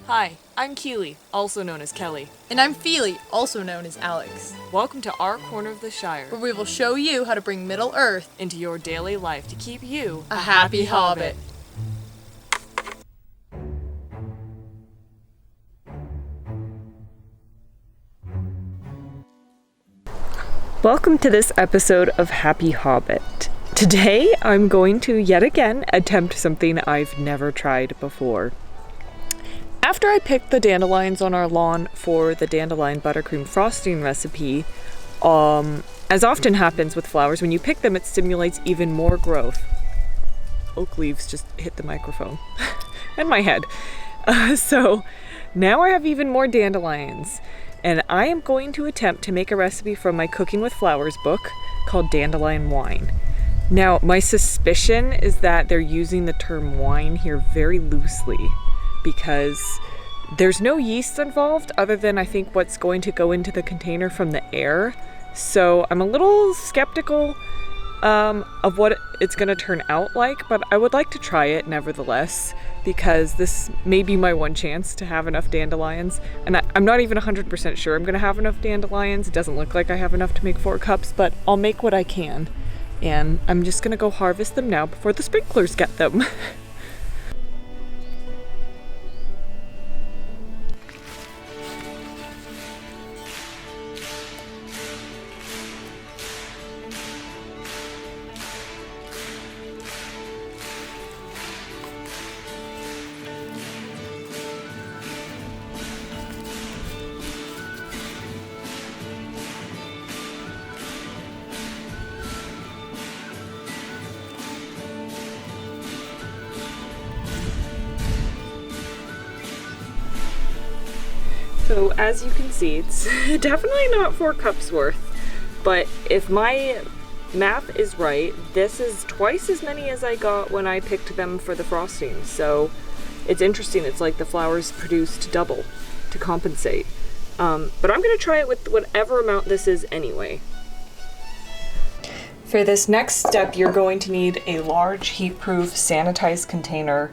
Hi, I'm Kili, also known as Kelly. And I'm Feely, also known as Alex. Welcome to our corner of the Shire, where we will show you how to bring Middle-earth into your daily life to keep you a happy hobbit. Welcome to this episode of Happy Hobbit. Today I'm going to yet again attempt something I've never tried before. After I picked the dandelions on our lawn for the dandelion buttercream frosting recipe, as often happens with flowers, when you pick them it stimulates even more growth. Oak leaves just hit the microphone and my head. So now I have even more dandelions, and I am going to attempt to make a recipe from my Cooking with Flowers book called Dandelion Wine. Now, my suspicion is that they're using the term wine here very loosely, because there's no yeast involved other than I think what's going to go into the container from the air. So I'm a little skeptical of what it's going to turn out like, but I would like to try it nevertheless, because this may be my one chance to have enough dandelions. And I'm not even 100% sure I'm going to have enough dandelions. It doesn't look like I have enough to make 4 cups, but I'll make what I can. And I'm just going to go harvest them now before the sprinklers get them. So as you can see, it's definitely not 4 cups worth, but if my math is right, this is twice as many as I got when I picked them for the frosting. So it's interesting, it's like the flowers produced double to compensate. But I'm gonna try it with whatever amount this is anyway. For this next step, you're going to need a large heat-proof sanitized container.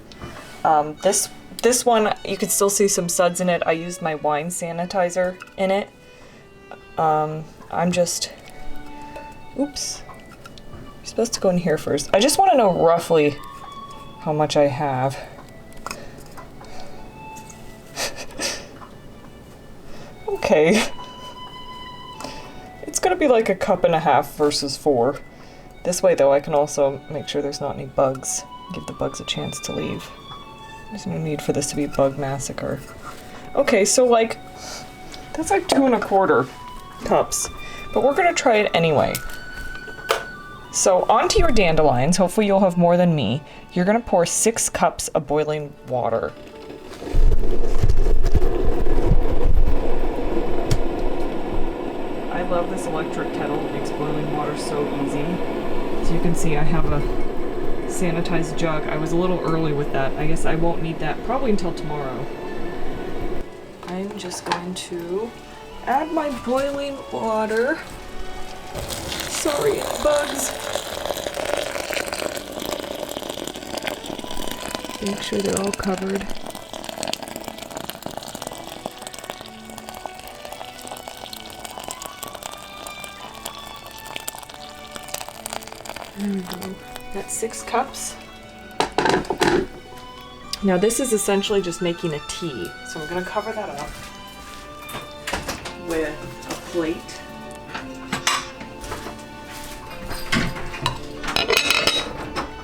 This one, you can still see some suds in it. I used my wine sanitizer in it. Oops. You're supposed to go in here first. I just want to know roughly how much I have. Okay. It's gonna be like 1.5 cups versus 4. This way though, I can also make sure there's not any bugs. Give the bugs a chance to leave. There's no need for this to be bug massacre. Okay, so that's like 2.25 cups, but we're gonna try it anyway. So onto your dandelions, hopefully you'll have more than me, you're gonna pour 6 cups of boiling water. I love this electric kettle, it makes boiling water so easy. So you can see I have a sanitized jug. I was a little early with that. I guess I won't need that probably until tomorrow. I'm just going to add my boiling water. Sorry, bugs. Make sure they're all covered. There we go. That's 6 cups. Now this is essentially just making a tea. So I'm gonna cover that up with a plate.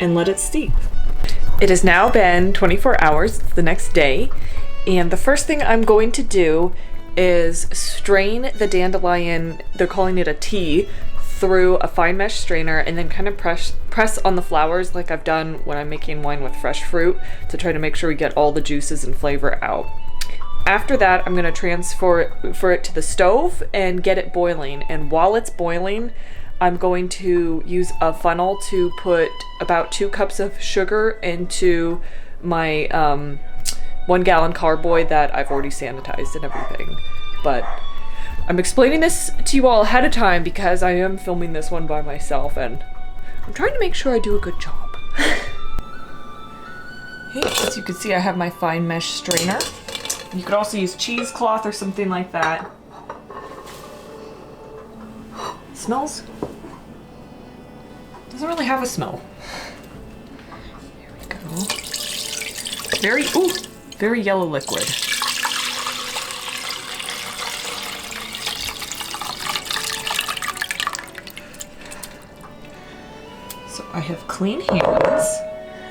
And let it steep. It has now been 24 hours, it's the next day. And the first thing I'm going to do is strain the dandelion, they're calling it a tea, through a fine mesh strainer, and then kind of press on the flowers like I've done when I'm making wine with fresh fruit to try to make sure we get all the juices and flavor out. After that, I'm going to transfer it to the stove and get it boiling. And while it's boiling, I'm going to use a funnel to put about 2 cups of sugar into my 1 gallon carboy that I've already sanitized and everything. But I'm explaining this to you all ahead of time because I am filming this one by myself and I'm trying to make sure I do a good job. Okay, as you can see, I have my fine mesh strainer. You could also use cheesecloth or something like that. Smells. Doesn't really have a smell. Here we go. Very yellow liquid. So I have clean hands,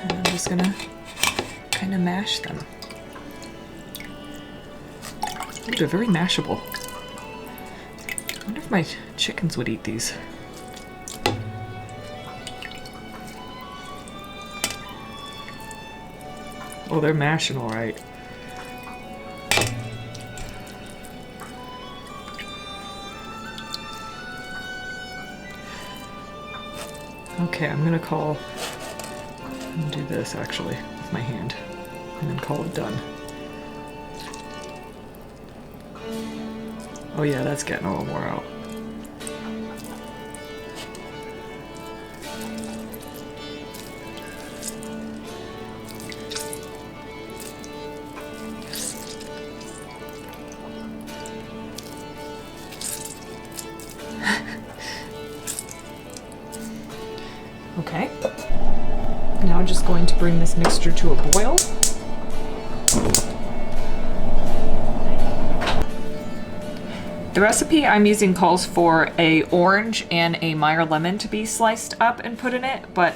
and I'm just gonna kind of mash them. Ooh, they're very mashable. I wonder if my chickens would eat these. Oh, they're mashing all right. Okay, I'm gonna do this actually with my hand and then call it done. Oh yeah, that's getting a little more out. Okay. Now just going to bring this mixture to a boil. The recipe I'm using calls for an orange and a Meyer lemon to be sliced up and put in it, but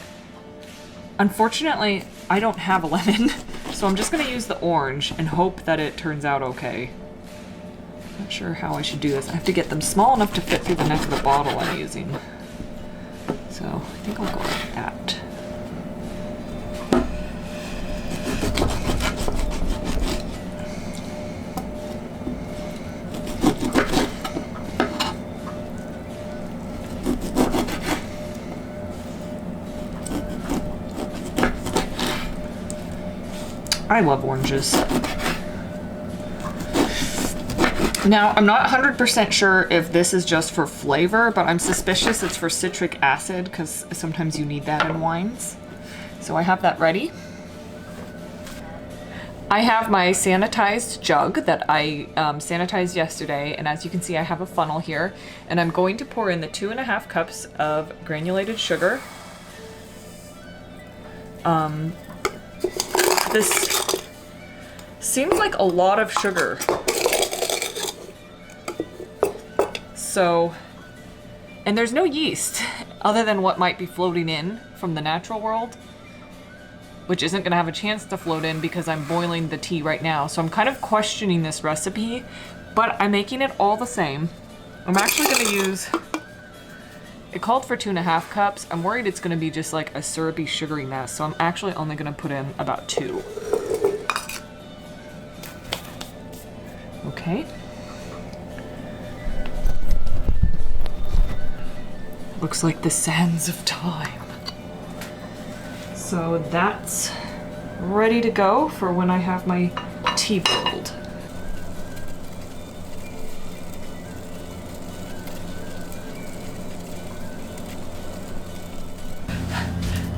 unfortunately I don't have a lemon, so I'm just going to use the orange and hope that it turns out okay. Not sure how I should do this. I have to get them small enough to fit through the neck of the bottle I'm using. So I think I'll go like that. I love oranges. Now, I'm not 100% sure if this is just for flavor, but I'm suspicious it's for citric acid because sometimes you need that in wines. So I have that ready. I have my sanitized jug that I sanitized yesterday, and as you can see, I have a funnel here, and I'm going to pour in the 2.5 cups of granulated sugar. This seems like a lot of sugar. So, and there's no yeast other than what might be floating in from the natural world, which isn't gonna have a chance to float in because I'm boiling the tea right now. So I'm kind of questioning this recipe, but I'm making it all the same. I'm actually gonna use, it called for 2.5 cups. I'm worried it's gonna be just like a syrupy, sugary mess. So I'm actually only gonna put in about 2. Okay. Looks like the sands of time. So that's ready to go for when I have my tea boiled.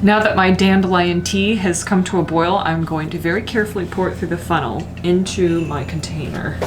Now that my dandelion tea has come to a boil, I'm going to very carefully pour it through the funnel into my container.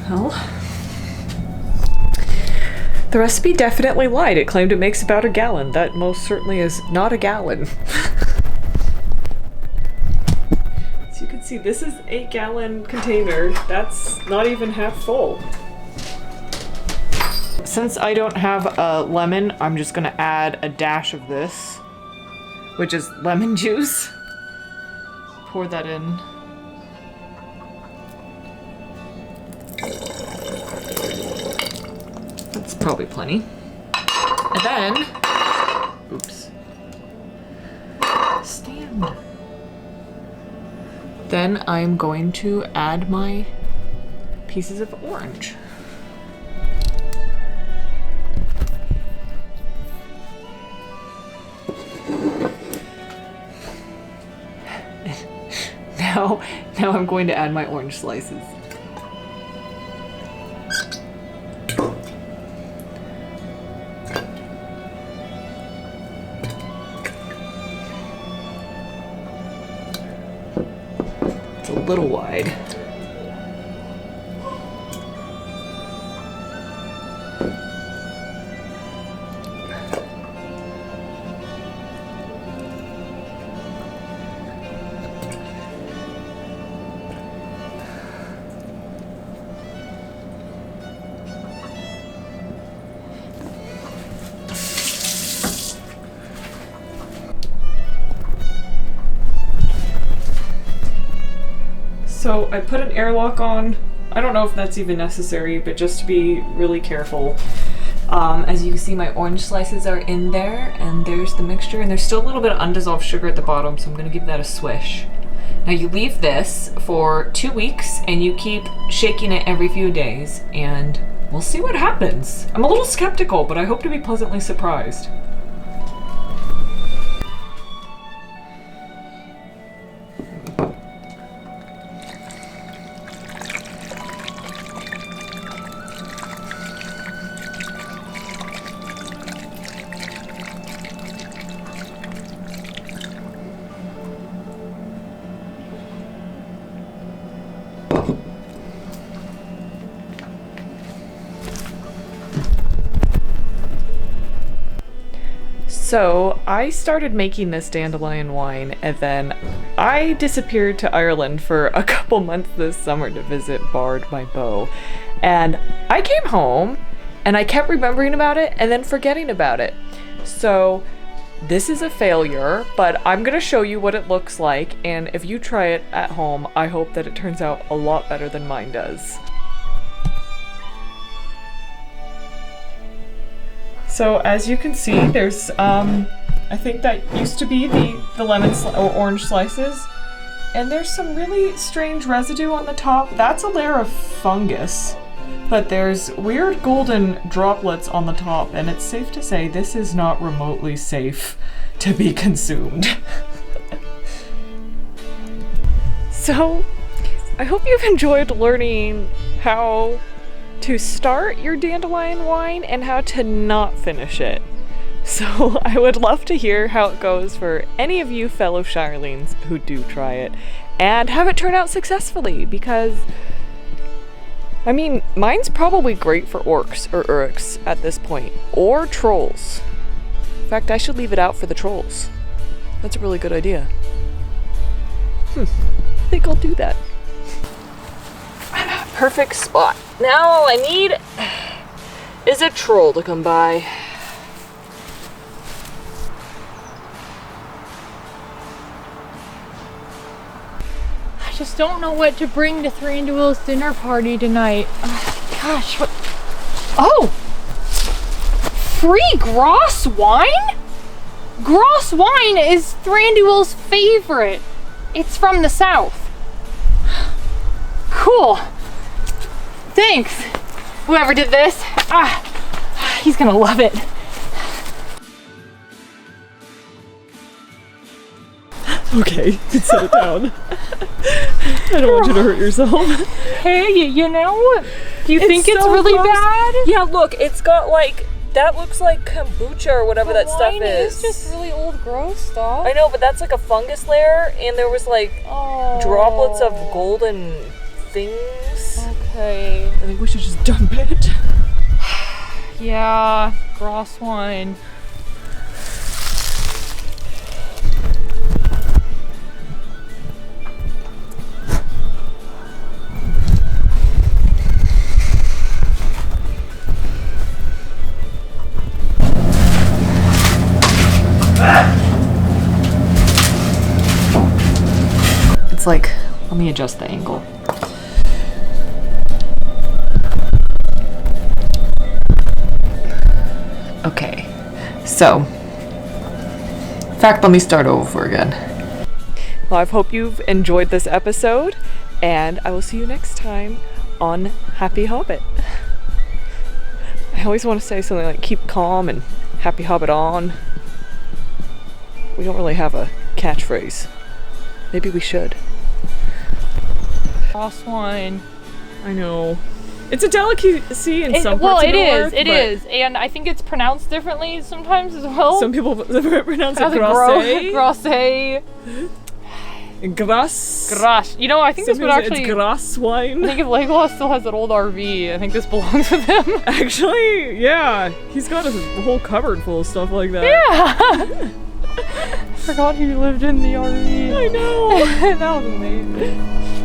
Well, the recipe definitely lied. It claimed it makes about 1 gallon. That most certainly is not 1 gallon. As you can see, this is 8-gallon container. That's not even half full. Since I don't have a lemon, I'm just gonna add a dash of this, which is lemon juice. Pour that in. That's probably plenty. And then, oops, stand. Then I'm going to add my pieces of orange. Now I'm going to add my orange slices. It's a little wide. So I put an airlock on. I don't know if that's even necessary, but just to be really careful. As you can see, my orange slices are in there, and there's the mixture, and there's still a little bit of undissolved sugar at the bottom, so I'm gonna give that a swish. Now you leave this for 2 weeks, and you keep shaking it every few days, and we'll see what happens. I'm a little skeptical, but I hope to be pleasantly surprised. So I started making this dandelion wine, and then I disappeared to Ireland for a couple months this summer to visit Bard, my beau. And I came home and I kept remembering about it and then forgetting about it. So this is a failure, but I'm gonna show you what it looks like, and if you try it at home, I hope that it turns out a lot better than mine does. So as you can see, there's, I think that used to be the lemon or orange slices, and there's some really strange residue on the top. That's a layer of fungus, but there's weird golden droplets on the top, and it's safe to say this is not remotely safe to be consumed. So, I hope you've enjoyed learning how to start your dandelion wine and how to not finish it. So I would love to hear how it goes for any of you fellow Shirelings who do try it and have it turn out successfully, because I mean, mine's probably great for orcs or uruks at this point, or trolls. In fact, I should leave it out for the trolls. That's a really good idea. I think I'll do that. I'm at a perfect spot. Now all I need is a troll to come by. I just don't know what to bring to Thranduil's dinner party tonight. Gosh, what? Oh! Free Gross wine? Gross wine is Thranduil's favorite. It's from the south. Cool. Thanks, whoever did this. He's gonna love it. Okay, you can set it down. I don't want you to hurt yourself. Hey, you know, do you think it's so really gross. bad? Yeah, look, it's got like, that looks like kombucha or whatever that stuff Wine is. is just really old, gross stuff. I know, but that's like a fungus layer, and there was like droplets of golden things. Okay. I think we should just dump it. Yeah, gross wine. It's like, let me adjust the angle. Okay, so, in fact, let me start over again. Well, I hope you've enjoyed this episode, and I will see you next time on Happy Hobbit. I always want to say something like keep calm and Happy Hobbit on. We don't really have a catchphrase. Maybe we should. Cross wine. I know. It's a delicacy in some parts of North. It is, and I think it's pronounced differently sometimes as well. Some people pronounce it As a grasse. grasse. Grass. You know, I think this would actually. It's grass wine. I think if Legolas still has that old RV, I think this belongs with him. Actually, yeah. He's got a whole cupboard full of stuff like that. Yeah! I forgot he lived in the RV. I know. That was amazing.